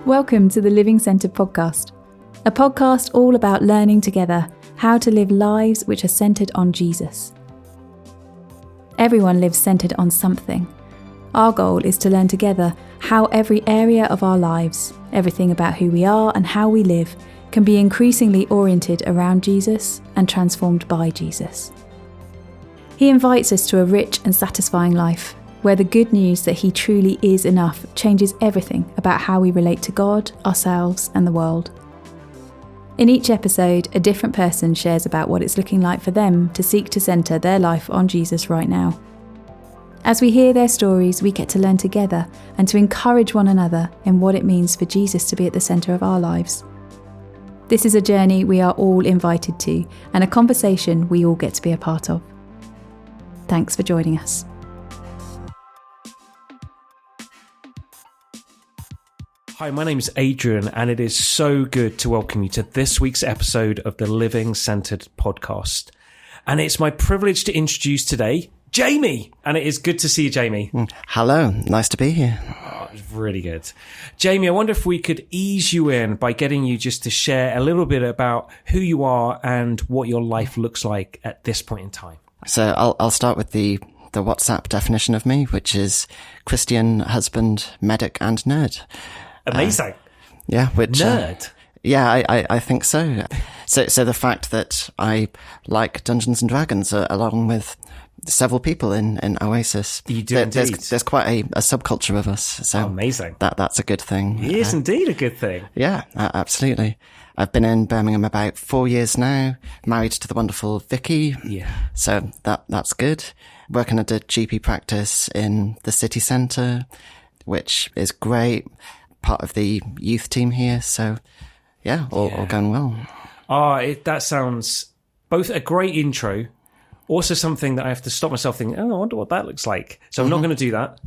Welcome to the Living Centred podcast, a podcast all about learning together how to live lives which are centred on Jesus. Everyone lives centred on something. Our goal is to learn together how every area of our lives, everything about who we are and how we live, can be increasingly oriented around Jesus and transformed by Jesus. He invites us to a rich and satisfying life, where the good news that he truly is enough changes everything about how we relate to God, ourselves, and the world. In each episode, a different person shares about what it's looking like for them to seek to centre their life on Jesus right now. As we hear their stories, we get to learn together and to encourage one another in what it means for Jesus to be at the centre of our lives. This is a journey we are all invited to, and a conversation we all get to be a part of. Thanks for joining us. Hi, my name is Adrian, and it is so good to welcome you to this week's episode of the Living Centred podcast. And it's my privilege to introduce today Jamie, and it is good to see you, Jamie. Hello, nice to be here. Oh, it's really good. Jamie, I wonder if we could ease you in by getting you just to share a little bit about who you are and what your life looks like at this point in time. So I'll start with the WhatsApp definition of me, which is Christian, husband, medic, and nerd. Amazing. Yeah, which nerd. Yeah, I think so. So the fact that I like Dungeons and Dragons along with several people in Oasis. You do indeed. There's quite a subculture of us. So amazing. That's a good thing. It is indeed a good thing. Yeah, absolutely. I've been in Birmingham about 4 years now, married to the wonderful Vicky. Yeah. So that's good. Working at a GP practice in the city centre, which is great. Part of the youth team here. So yeah, all going well. That sounds both a great intro, also something that I have to stop myself thinking, I wonder what that looks like. So I'm not going to do that.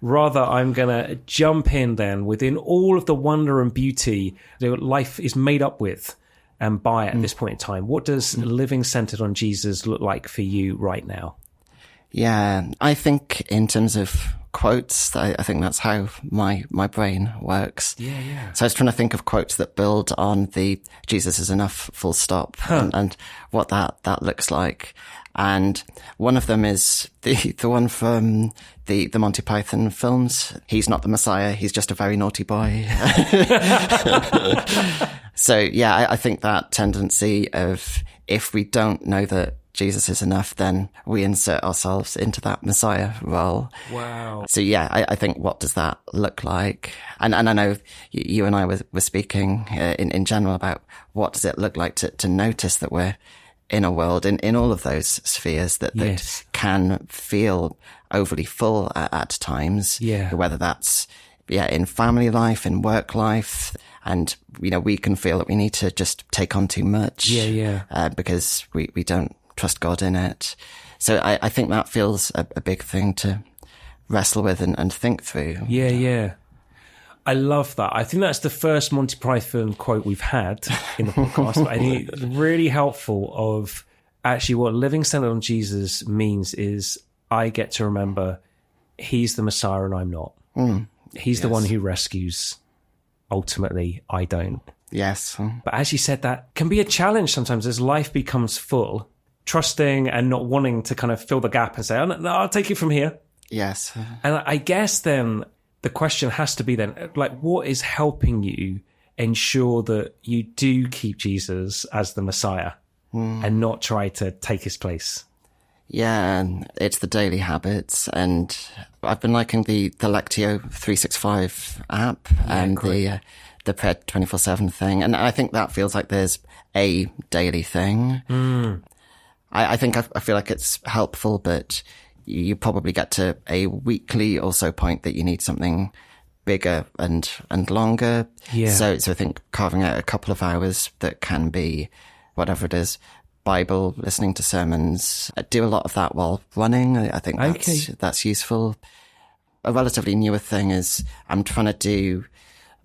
Rather, I'm going to jump in then within all of the wonder and beauty that life is made up with and by at this point in time. What does living centered on Jesus look like for you right now? Yeah, I think in terms of quotes, I think that's how my brain works. Yeah. So I was trying to think of quotes that build on the Jesus is enough full stop and what that looks like. And one of them is the one from the Monty Python films. He's not the Messiah. He's just a very naughty boy. So yeah, I think that tendency of if we don't know that Jesus is enough, then we insert ourselves into that Messiah role. Wow. So yeah, I think what does that look like? And I know you and I were speaking in general about what does it look like to notice that we're in a world in all of those spheres that can feel overly full at times. Yeah. Whether that's in family life, in work life, and we can feel that we need to just take on too much. Because we don't trust God in it. So I think that feels a big thing to wrestle with and think through. Yeah. I love that. I think that's the first Monty Python quote we've had in the podcast. But I think it's really helpful of actually what living centered on Jesus means is I get to remember he's the Messiah and I'm not. He's the one who rescues. Ultimately, I don't. Yes. But as you said, that can be a challenge sometimes as life becomes full. Trusting and not wanting to kind of fill the gap and say, oh, no, I'll take it from here. Yes. And I guess then the question has to be then, like, what is helping you ensure that you do keep Jesus as the Messiah and not try to take his place? Yeah, it's the daily habits. And I've been liking the Lectio 365 app and the prayer 24/7 thing. And I think that feels like there's a daily thing. I think I feel like it's helpful, but you probably get to a weekly or so point that you need something bigger and longer. Yeah. So I think carving out a couple of hours that can be whatever it is, Bible, listening to sermons. I do a lot of that while running. I think that's useful. A relatively newer thing is I'm trying to do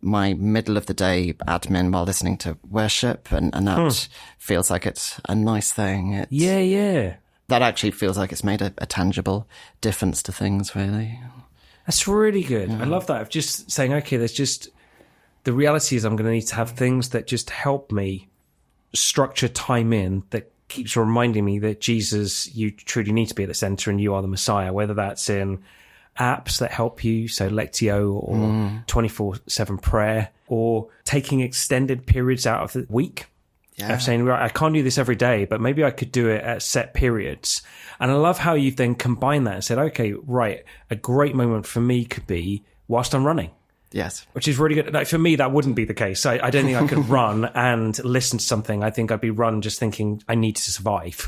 my middle of the day admin while listening to worship, and that feels like it's a nice thing. That actually feels like it's made a tangible difference to things, really. That's really good. I love that. Of just saying, okay, there's just the reality is I'm going to need to have things that just help me structure time in that keeps reminding me that Jesus, you truly need to be at the center and you are the Messiah, whether that's in apps that help you, so Lectio or 24/7 prayer, or taking extended periods out of the week. Yeah. Of saying, right, I can't do this every day, but maybe I could do it at set periods. And I love how you've then combined that and said, okay, right, a great moment for me could be whilst I'm running. Yes. Which is really good. Like, for me, that wouldn't be the case. I don't think I could run and listen to something. I think I'd be run just thinking I need to survive.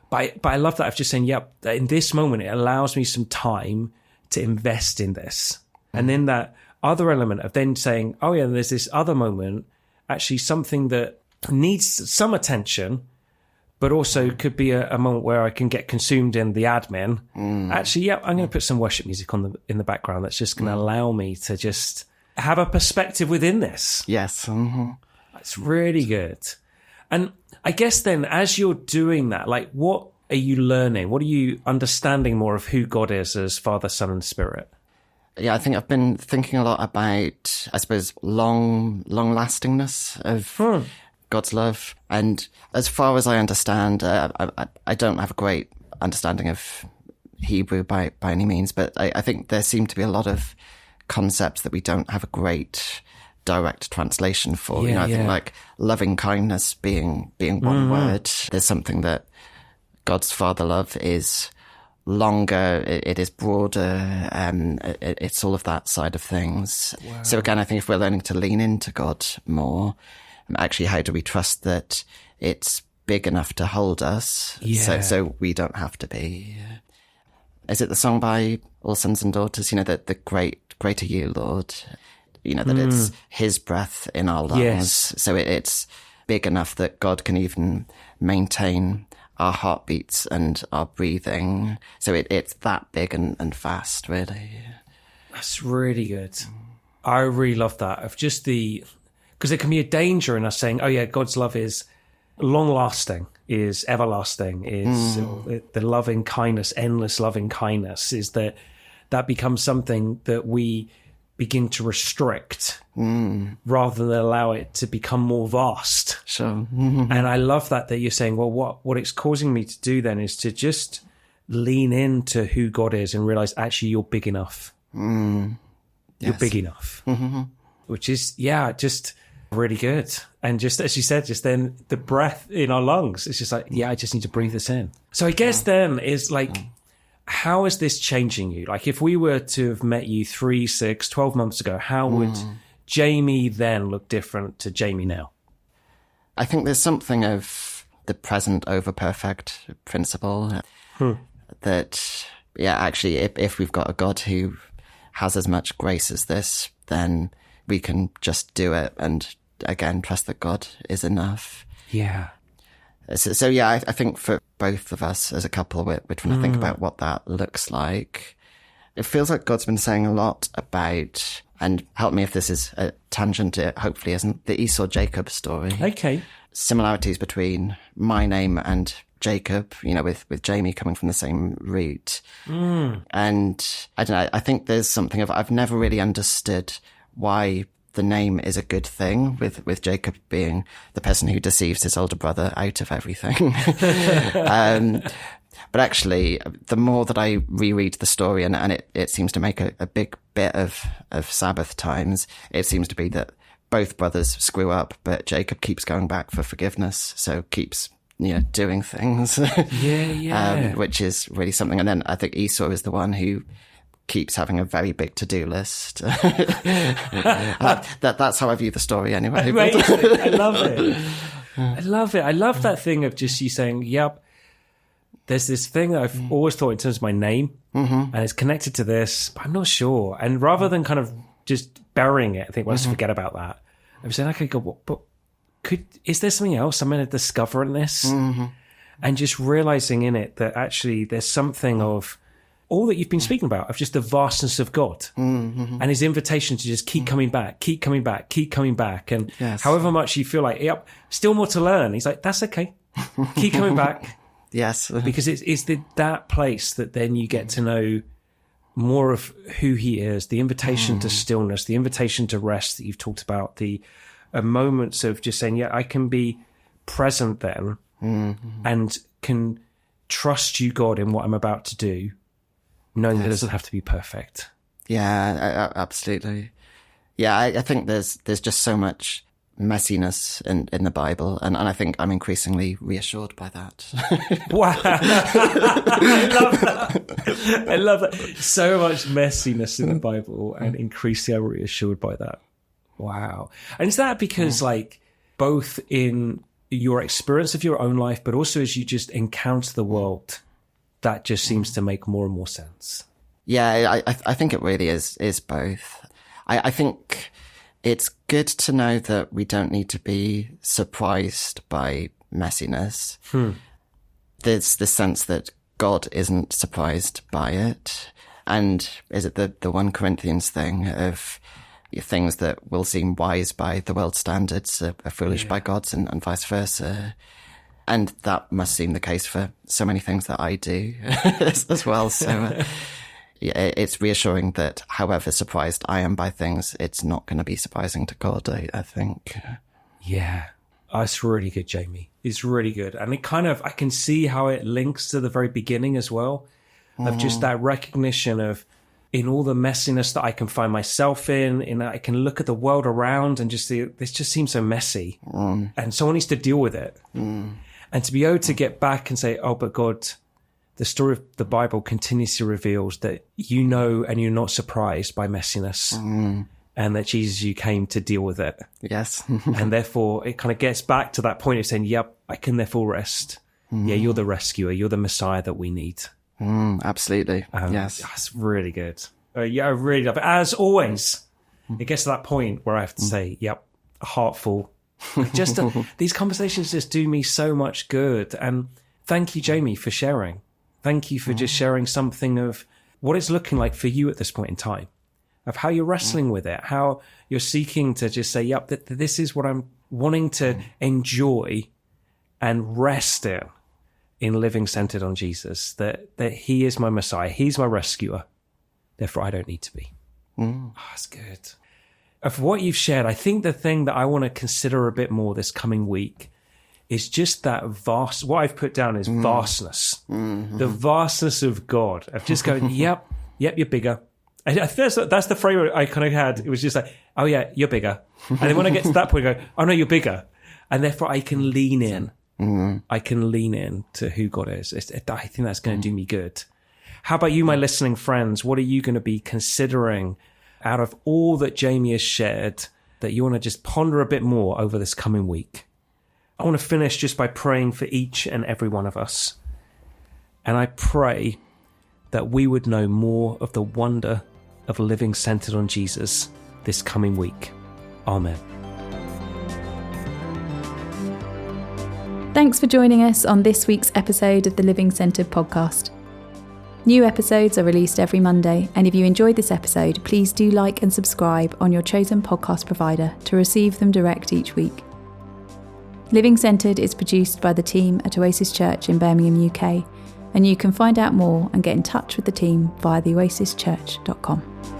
But I love that of just saying, yep, in this moment, it allows me some time to invest in this. And then that other element of then saying, oh yeah, there's this other moment, actually something that needs some attention, but also could be a moment where I can get consumed in the admin. Actually, yeah, I'm going to put some worship music in the background that's just going to allow me to just have a perspective within this. Yes. It's really good. And I guess then, as you're doing that, like, what are you learning? What are you understanding more of who God is as Father, Son, and Spirit? Yeah, I think I've been thinking a lot about, I suppose, long lastingness of God's love. And as far as I understand, I don't have a great understanding of Hebrew by any means, but I think there seem to be a lot of concepts that we don't have a great direct translation for. I think like loving kindness being one word. There's something that God's Father love is longer, it is broader, it's all of that side of things. Wow. So again, I think if we're learning to lean into God more, actually, how do we trust that it's big enough to hold us, so we don't have to be? Is it the song by All Sons and Daughters, that the greater you, Lord, that it's his breath in our lungs, so it's big enough that God can even maintain our heartbeats and our breathing. So it's that big and fast, really. That's really good. I really love that, of just because there can be a danger in us saying, oh yeah, God's love is long-lasting, is everlasting, is the loving kindness, endless loving kindness, is that becomes something that we begin to restrict rather than allow it to become more vast. Sure. And I love that you're saying, well, what it's causing me to do then is to just lean into who God is and realize, actually, you're big enough. You're big enough. Which is, just really good. And just as you said, just then the breath in our lungs, it's just like, I just need to breathe this in. So I guess then is like, how is this changing you? Like, if we were to have met you 3, 6, 12 months ago, how would Jamie then look different to Jamie now? I think there's something of the present over perfect principle that, actually, if we've got a God who has as much grace as this, then we can just do it and, again, trust that God is enough. Yeah. So I think for both of us as a couple, we're trying to think about what that looks like. It feels like God's been saying a lot about, and help me if this is a tangent, it hopefully isn't, the Esau-Jacob story. Okay. Similarities between my name and Jacob, with Jamie coming from the same root. And I don't know, I think there's something of, I've never really understood why the name is a good thing, with Jacob being the person who deceives his older brother out of everything. But actually, the more that I reread the story, and it seems to make a big bit of Sabbath times, it seems to be that both brothers screw up, but Jacob keeps going back for forgiveness, so keeps doing things. Which is really something. And then I think Esau is the one who keeps having a very big to-do list. That's how I view the story anyway. Amazing. I love it. I love it. I love that thing of just you saying, yep, there's this thing that I've always thought in terms of my name, and it's connected to this, but I'm not sure. And rather than kind of just burying it, I think, well, let's forget about that. I'm saying, okay, go, but is there something else I'm going to discover in this? And just realizing in it that actually there's something of all that you've been speaking about, of just the vastness of God and his invitation to just keep coming back, keep coming back, keep coming back. And however much you feel like, yep, still more to learn. He's like, that's okay. Keep coming back. Yes. Because it's that place that then you get to know more of who he is, the invitation to stillness, the invitation to rest that you've talked about, the moments of just saying, yeah, I can be present then and can trust you, God, in what I'm about to do, knowing that it doesn't have to be perfect. Yeah, absolutely. Yeah, I think there's just so much messiness in the Bible, and I think I'm increasingly reassured by that. Wow. I love that. I love that. So much messiness in the Bible, and increasingly I'm reassured by that. Wow. And is that because like both in your experience of your own life, but also as you just encounter the world, that just seems to make more and more sense? Yeah, I think it really is both. I think it's good to know that we don't need to be surprised by messiness. There's the sense that God isn't surprised by it. And is it the 1 Corinthians thing of things that will seem wise by the world's standards are foolish by God's, and vice versa. And that must seem the case for so many things that I do as well. So yeah, it's reassuring that however surprised I am by things, it's not going to be surprising to God, I think. Yeah. Oh, it's really good, Jamie. It's really good. And it kind of, I can see how it links to the very beginning as well, of just that recognition of, in all the messiness that I can find myself in I can look at the world around and just see, this just seems so messy. And someone needs to deal with it. And to be able to get back and say, oh, but God, the story of the Bible continuously reveals that you know and you're not surprised by messiness, and that Jesus, you came to deal with it. Yes. And therefore, it kind of gets back to that point of saying, yep, I can therefore rest. Yeah, you're the rescuer. You're the Messiah that we need. Absolutely. Yes. That's really good. Yeah, I really love it. As always, it gets to that point where I have to say, yep, a heart full. Just these conversations just do me so much good. And thank you, Jamie, for sharing. Thank you for just sharing something of what it's looking like for you at this point in time, of how you're wrestling with it, how you're seeking to just say, yep, this is what I'm wanting to enjoy and rest in living centered on Jesus, that he is my Messiah. He's my rescuer. Therefore, I don't need to be. Oh, that's good. Of what you've shared, I think the thing that I want to consider a bit more this coming week is just that vast, what I've put down is vastness. The vastness of God. Of just going, yep, you're bigger. And I think that's the frame I kind of had. It was just like, oh yeah, you're bigger. And then when I get to that point, I go, oh no, you're bigger. And therefore I can lean in. I can lean in to who God is. I think that's going to do me good. How about you, my listening friends? What are you going to be considering out of all that Jamie has shared that you want to just ponder a bit more over this coming week? I want to finish just by praying for each and every one of us. And I pray that we would know more of the wonder of living centered on Jesus this coming week. Amen. Thanks for joining us on this week's episode of the Living Centered podcast. New episodes are released every Monday, and if you enjoyed this episode, please do like and subscribe on your chosen podcast provider to receive them direct each week. Living Centered is produced by the team at Oasis Church in Birmingham, UK, and you can find out more and get in touch with the team via theoasischurch.com.